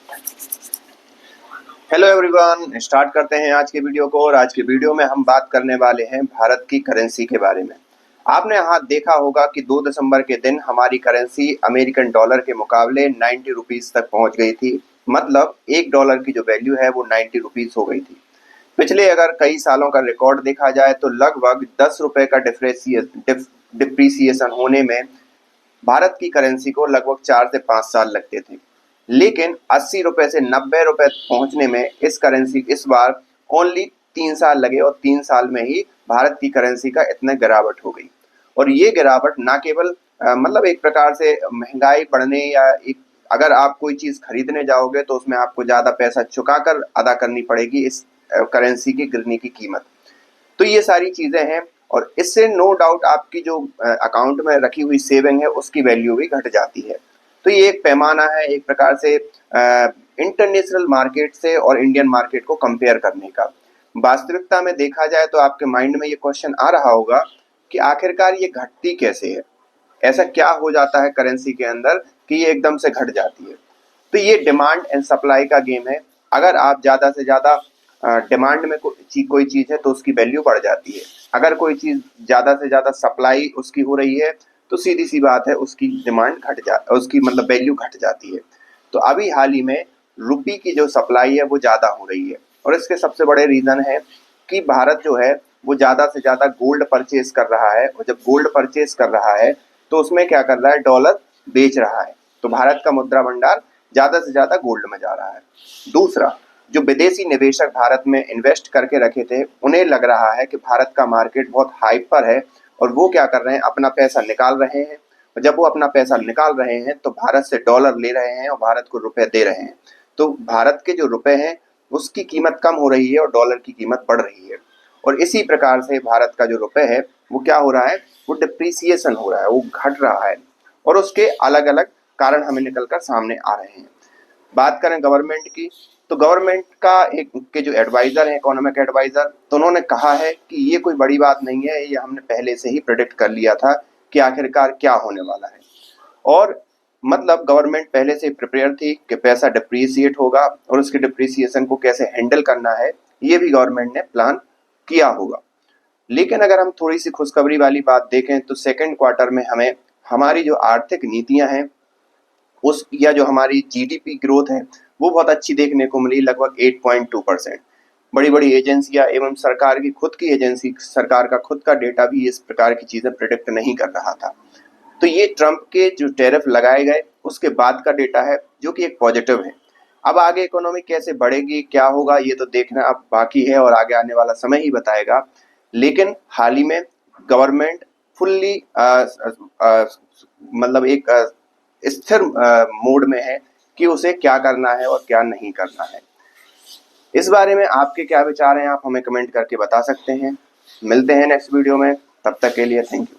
Hello everyone, start करते हैं आज के वीडियो को। और आज के वीडियो में हम बात करने वाले हैं भारत की करेंसी के बारे में। आपने यहाँ देखा होगा कि 2 दिसंबर के दिन हमारी करेंसी अमेरिकन डॉलर के मुकाबले 90 रुपीस तक पहुँच गई थी। मतलब $1 की जो वैल्यू है वो 90 रुपीस हो गई थी। पिछले अगर कई सालों का रिकॉर्ड देखा जाए तो लगभग 10 रुपए का डिप्रिसिएशन होने में भारत की करेंसी को लगभग 4 से 5 साल लगते थे। लेकिन 80 रुपए से 90 रुपए पहुंचने में इस करेंसी इस बार ओनली 3 साल लगे और 3 साल में ही भारत की करेंसी का इतने गिरावट हो गई। और ये गिरावट ना केवल मतलब एक प्रकार से महंगाई बढ़ने या एक अगर आप कोई चीज खरीदने जाओगे तो उसमें आपको ज्यादा पैसा चुकाकर अदा करनी पड़ेगी इस करेंसी की गिरने की कीमत। तो ये सारी चीजें हैं और इससे नो डाउट आपकी जो अकाउंट में रखी हुई सेविंग है उसकी वैल्यू भी घट जाती है। तो ये एक पैमाना है एक प्रकार से इंटरनेशनल मार्केट से और इंडियन मार्केट को कंपेयर करने का। वास्तविकता में देखा जाए तो आपके माइंड में ये क्वेश्चन आ रहा होगा कि आखिरकार ये घटती कैसे है, ऐसा क्या हो जाता है करेंसी के अंदर कि ये एकदम से घट जाती है। तो ये डिमांड एंड सप्लाई का गेम है। अगर आप ज़्यादा से ज़्यादा डिमांड में कोई चीज़ है तो उसकी वैल्यू बढ़ जाती है। अगर कोई चीज़ ज़्यादा से ज़्यादा सप्लाई उसकी हो रही है तो सीधी सी बात है उसकी डिमांड उसकी मतलब वैल्यू घट जाती है। तो अभी हाल ही में रुपी की जो सप्लाई है वो ज़्यादा हो रही है और इसके सबसे बड़े रीज़न है कि भारत जो है वो ज़्यादा से ज़्यादा गोल्ड परचेज कर रहा है और जब गोल्ड परचेज कर रहा है तो उसमें क्या कर रहा है, डॉलर बेच रहा है। तो भारत का मुद्रा भंडार ज़्यादा से ज़्यादा गोल्ड में जा रहा है। दूसरा, जो विदेशी निवेशक भारत में इन्वेस्ट करके रखे थे उन्हें लग रहा है कि भारत का मार्केट बहुत हाइप पर है और वो क्या कर रहे हैं, अपना पैसा निकाल रहे हैं। और जब वो अपना पैसा निकाल रहे हैं तो भारत से डॉलर ले रहे हैं और भारत को रुपए दे रहे हैं। तो भारत के जो रुपए हैं उसकी कीमत कम हो रही है और डॉलर की कीमत बढ़ रही है। और इसी प्रकार से भारत का जो रुपए है वो क्या हो रहा है, वो डिप्रिसिएशन हो रहा है, वो घट रहा है। और उसके अलग अलग कारण हमें निकल कर सामने आ रहे हैं। बात करें गवर्नमेंट की तो गवर्नमेंट का एक के जो एडवाइजर है, इकोनॉमिक एडवाइजर, तो उन्होंने कहा है कि ये कोई बड़ी बात नहीं है, ये हमने पहले से ही प्रेडिक्ट कर लिया था कि आखिरकार क्या होने वाला है। और मतलब गवर्नमेंट पहले से प्रिपेयर थी कि पैसा डिप्रिसिएट होगा और उसके डिप्रिसिएशन को कैसे हैंडल करना है ये भी गवर्नमेंट ने प्लान किया होगा। लेकिन अगर हम थोड़ी सी खुशखबरी वाली बात देखें तो सेकेंड क्वार्टर में हमें हमारी जो आर्थिक नीतियां हैं उस या जो हमारी जीडीपी ग्रोथ है वो बहुत अच्छी देखने को मिली, लगभग 8.2%। बड़ी बड़ी एजेंसियां एवं सरकार की खुद की एजेंसी, सरकार का खुद का डेटा भी इस प्रकार की चीजें प्रिडिक्ट नहीं कर रहा था। तो ये ट्रंप के जो टैरिफ लगाए गए उसके बाद का डेटा है जो कि एक पॉजिटिव है। अब आगे इकोनॉमी कैसे बढ़ेगी, क्या होगा, ये तो देखना अब बाकी है और आगे आने वाला समय ही बताएगा। लेकिन हाल ही में गवर्नमेंट फुल्ली मतलब एक स्थिर मोड में है कि उसे क्या करना है और क्या नहीं करना है। इस बारे में आपके क्या विचार हैं, आप हमें कमेंट करके बता सकते हैं। मिलते हैं नेक्स्ट वीडियो में, तब तक के लिए थैंक यू।